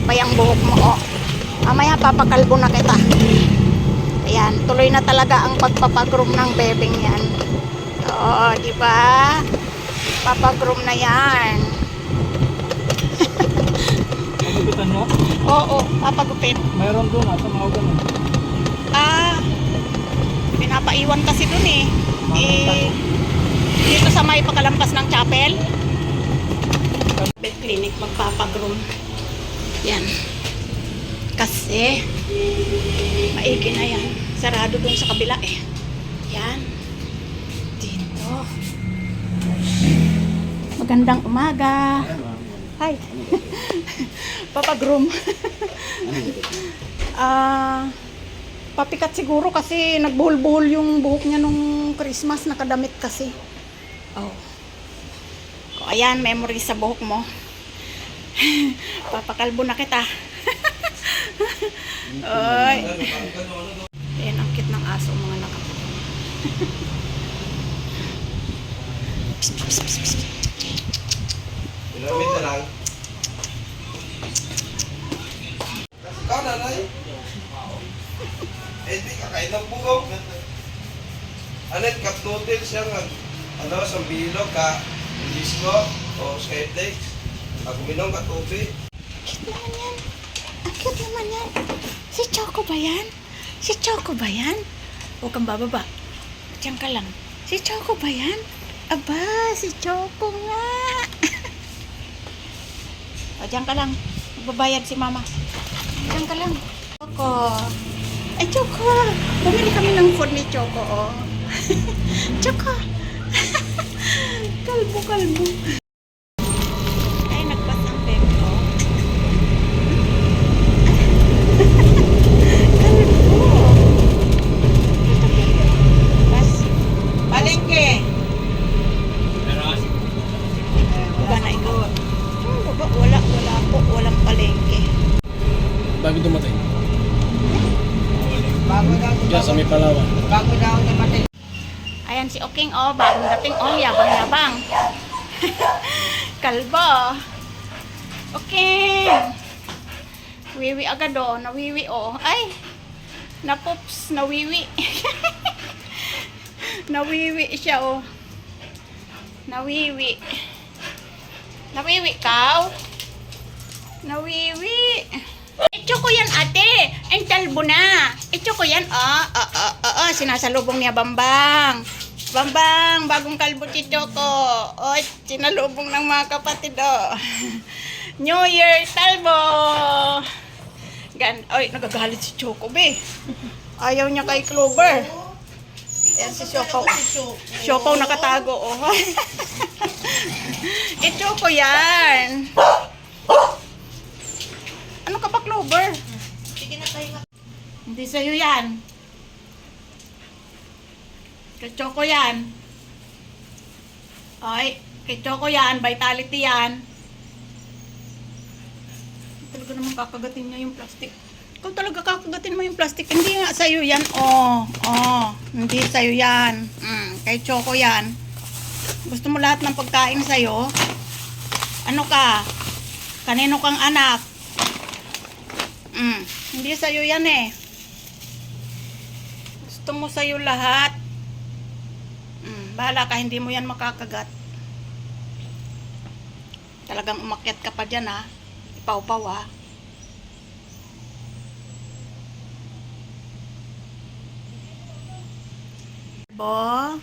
pa yung buhok mo, oh. Mamaya papakalbo na kita. Ayan, tuloy na talaga ang pagpapagroom ng bebeng yan. Oo, di ba? Papagroom na yan. Pagupitan mo? Oo, papagupit. Mayroon doon sa mga ganun. Pinapaiwan kasi dun eh. Dito sa may pakalampas ng chapel. Bed clinic, magpapagroom. Yan. Kasi maigi na yan. Sarado dun sa kabila eh. Yan. Dito. Magandang umaga. Hi. Papagroom. Papikat siguro kasi nagbuhol-buhol yung buhok niya nung Christmas, nakadamit kasi. Oh. O, ayan, memory sa buhok mo. Papakalbo na kita. Oy. Ayan, ang cute ng aso, mga nakaputo. Pinamit na lang. Ikaw na na eh. Eh, di kakain ng bugok. Anet, cup noodles siya nga. Ano, sa bilog ka, disco, o skyflex. Pag uminom ka tubig. Cute naman yan. Ang cute naman yan. Si Choco ba yan? Si Choco ba yan? Huwag kang bababa. Diyan ka lang. Si Choco ba yan? Aba, si Choco nga. O, diyan ka lang. Magbabayad si mama. Diyan ka lang. Choco. Ay, Choco. Bumili kami ng food ni Choco, oh. Choco. Kalbo, kalbo. Ay, nagpas ang bebe, oh. Kalbo. Bas. Palengke. Baba na ikaw. Baba, wala po. Walang palengke. Bago dumating. Bago daw. Diyan sa may Palawan. Bago daw namatay. Ayan si Oking, oh, bagong dating, oh, yabang-yabang. Kalbo. Oking. Wiwi agad, oh, nawiwi, oh. Ay, napops, nawiwi. Nawiwi siya, oh. Nawiwi. Nawiwi ka, oh. Nawiwi. Choco yan, ate. Ang talbo na. Choco yan, sinasalubong niya Bambang. Bambang, bagong kalbo si Choco. Oh, sinalubong ng mga kapatid, oh. New Year, talbo. Oy, nagagalit si Choco, be. Ayaw niya kay Clover. Yan si Choco. Choco nakatago, oh. Choco yan. Ano ka ba, Clover? Sige na tayo. Hindi sa'yo yan. Kay Choco yan. Ay, kay Choco yan. Vitality yan. Talaga naman kakagatin niya yung plastic. Ikaw talaga kakagatin mo yung plastic. Hindi nga sa'yo yan. Oh. Hindi sa'yo yan. Kay Choco yan. Gusto mo lahat ng pagkain sa'yo? Ano ka? Kanino kang anak? Hindi sa'yo yan eh. Gusto mo sa'yo lahat. Bahala ka, hindi mo yan makakagat. Talagang umakyat ka pa dyan, ha. Ipaw-paw, ha. Kalbo,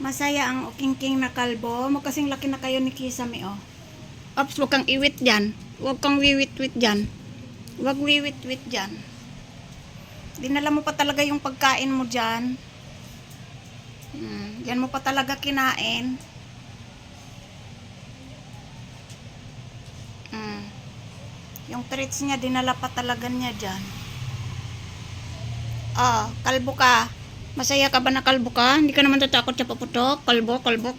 masaya ang king na kalbo. Magkasing laki na kayo ni Kisame, oh. Ops, huwag kang iwit dyan. Huwag kang wiwit-wit dyan. Huwag wiwit-wit dyan. Dinala mo pa talaga yung pagkain mo dyan. Yan mo pa talaga kinain. Yung treats niya, dinala pa talaga niya dyan. Kalbo ka. Masaya ka ba na kalbo ka? Hindi ka naman tatakot sa paputok. Kalbo. Kalbo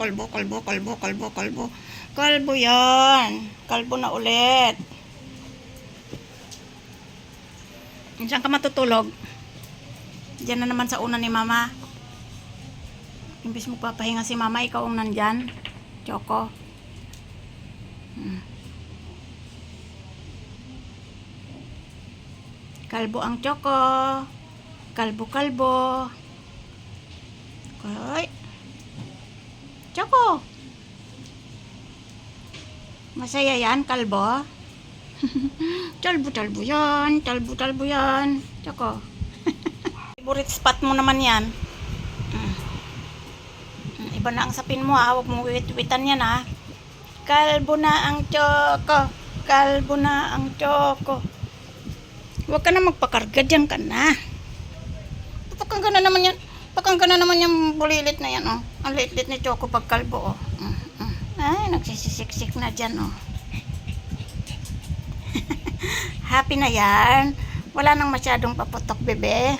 yan. Kalbo na ulit. Diyan ka matutulog. Diyan na naman sa una ni mama. Imbis mo papahinga si mama, ikaw ang nandyan. Choco. Kalbo ang Choco. Kalbo. Hoy. Choco. Masaya yan, kalbo. Talbo yan. Choco. Favorite spot mo naman yan. Iba na ang sapin mo ha. Huwag mong wit-witan yan ha. Kalbo na ang Choco. Huwag ka na magpakarga. Diyan ka na. Pakang ka na naman yung bulilit na yan oh. Ang liit-liit ni Choco pag kalbo oh. Ay, nagsisisiksik na dyan oh. Happy na yan. Wala nang masyadong paputok, bebe.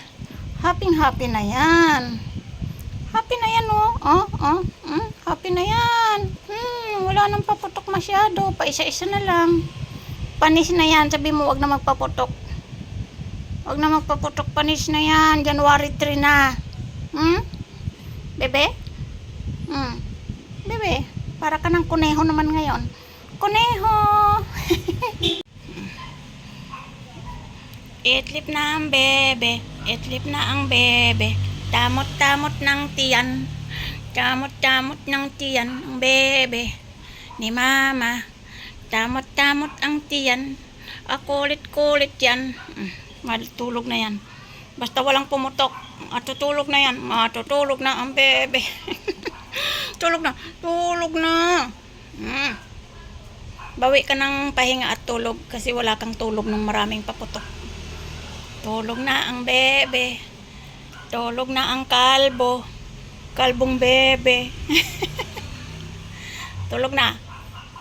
Happy na yan. Happy na yan oh. Happy na yan. Wala nang paputok masyado. Paisa-isa na lang. Panis na yan. Sabi mo, wag na magpaputok. Wag na magpaputok. Panis na yan. January 3 na. Bebe? Bebe, para ka ng kuneho naman ngayon. Kuneho! Itlip na ang bebe. Tamot-tamot ng tiyan. Tamot-tamot ng tiyan ang bebe ni mama. Tamot-tamot ang tiyan. Kulit-kulit yan. Matutulog na yan. Basta walang pumutok. Matutulog na yan. Matutulog na ang bebe. Tulog na. Bawi ka ng pahinga at tulog kasi wala kang tulog ng maraming paputok. Tulog na ang bebe. Tulog na ang kalbo. Kalbong bebe. Tulog na.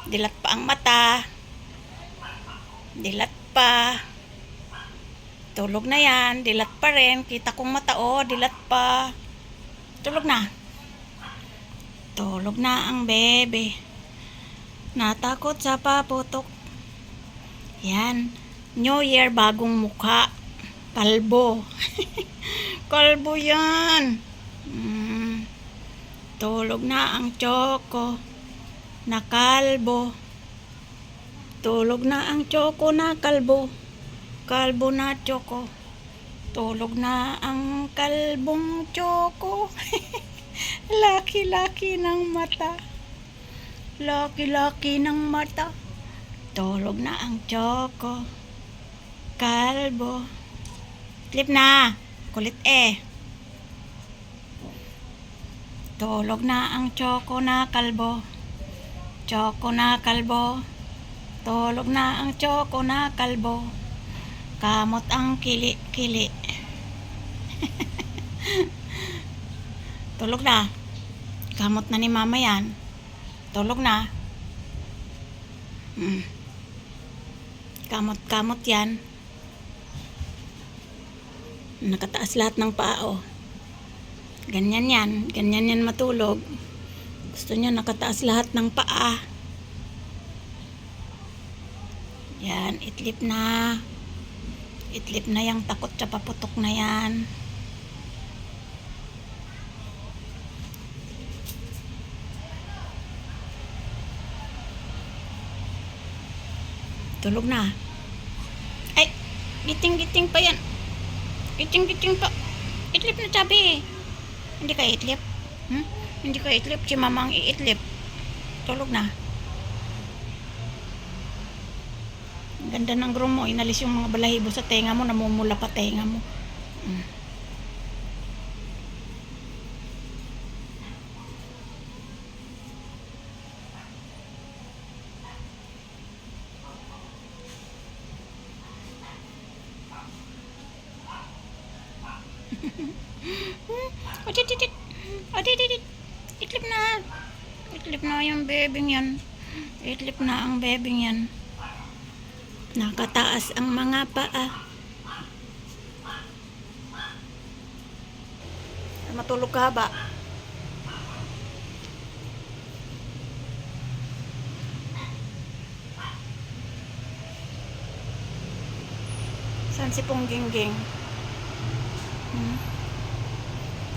Dilat pa ang mata. Dilat pa. Tulog na yan. Dilat pa rin. Kita kong mata oh. Dilat pa. Tulog na. Tulog na ang bebe. Natakot sa paputok. Yan. New Year, bagong mukha. Kalbo. Kalbo yan. Tulog na ang Choco na kalbo. Tulog na ang Choco na kalbo. Kalbo na Choco. Tulog na ang kalbong Choco. Laki-laki ng mata. Laki-laki ng mata. Tulog na ang Choco. Kalbo. Slip na. Kulit eh. Tulog na ang Choco na kalbo. Choco na kalbo. Tulog na ang Choco na kalbo. Kamot ang kili-kili. Tulog na. Kamot na ni mama yan. Tulog na. Kamot-kamot yan. Nakataas lahat ng paa. Ganyan yan matulog. Gusto niya nakataas lahat ng paa. Yan, itlip na. Itlip na yung takot sa paputok na yan. Tulog na. Ay, giting-giting pa yan. Giting-giting pa. Itlip na sabi. Hindi ka itlip? Hindi ka itlip. Si mama ang iitlip. Tulog na. Ang ganda ng groom mo. Inalis yung mga balahibo sa tenga mo. Namumula pa tenga mo. Itlip na. Itlip na yung bebing yan. Itlip na ang bebing yan. Nakataas ang mga paa. Matulog ka ba? Saan si Ponggingging?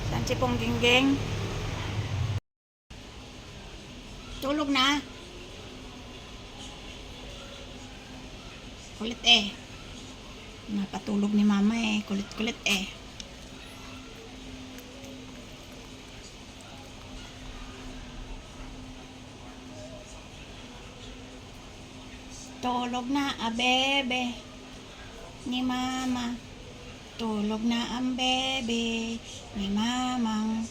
Saan si Ponggingging? Tulog na. Kulit eh. Napatulog ni mama eh. Kulit-kulit eh. Tulog na bebe ni mama. Tulog na ang bebe ni mamang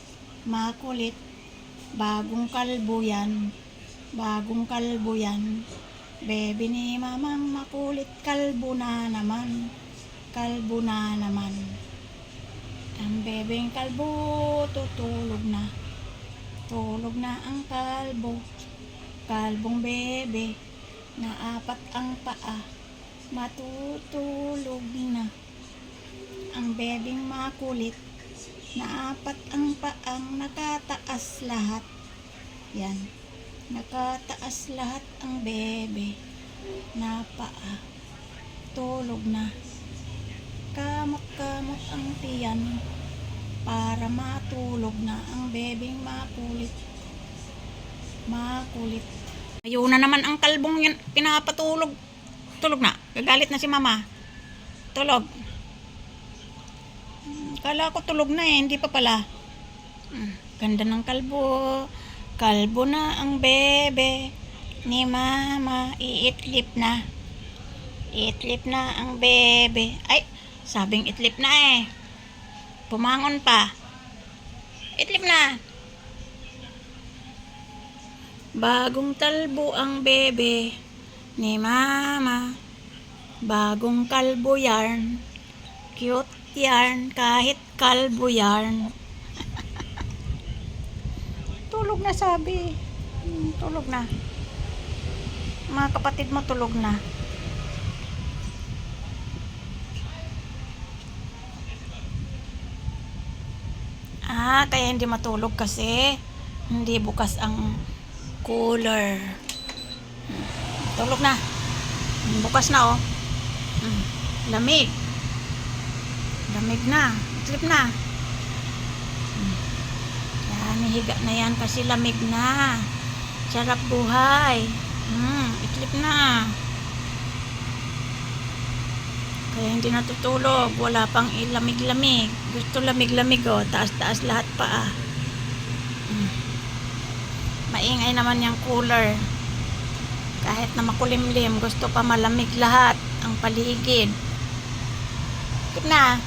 makulit. Bagong kalbo yan. Bagong kalbo yan. Bebe ni mamang makulit. Kalbo na naman. Kalbo na naman. Ang bebeng kalbo tutulog na. Tulog na ang kalbo. Kalbong bebe na apat ang paa. Matutulog na. Ang bebeng makulit na apat ang paang nakataas lahat. Yan. Nakataas lahat ang bebe na paa. Tulog na. Kamot-kamot ang tiyan para matulog na ang bebeng makulit. Makulit. Ayun na naman ang kalbong yan. Pinapatulog. Tulog na. Gagalit na si mama. Tulog. Kala ko tulog na eh. Hindi pa pala. Ganda ng kalbo. Kalbo na ang bebe ni mama. Iitlip na. Iitlip na ang bebe. Ay, sabing itlip na eh. Pumangon pa. Itlip na. Bagong talbo ang bebe ni mama. Bagong kalbo yarn. Cute yarn kahit kalbo yarn. Tulog na sabi. Tulog na. Mga kapatid mo tulog na. Kaya hindi matulog kasi hindi bukas ang cooler. Tulog na. Bukas na oh. Lamig. Lamig na. Itlip na. Yan, higa na yan kasi lamig na. Sarap buhay. Itlip na. Kaya hindi natutulog. Wala pang ilamig-lamig. Gusto lamig-lamig oh. Taas-taas lahat pa ah. Maingay naman yung cooler. Kahit na makulimlim, gusto pa malamig lahat ang paligid. Itlip na.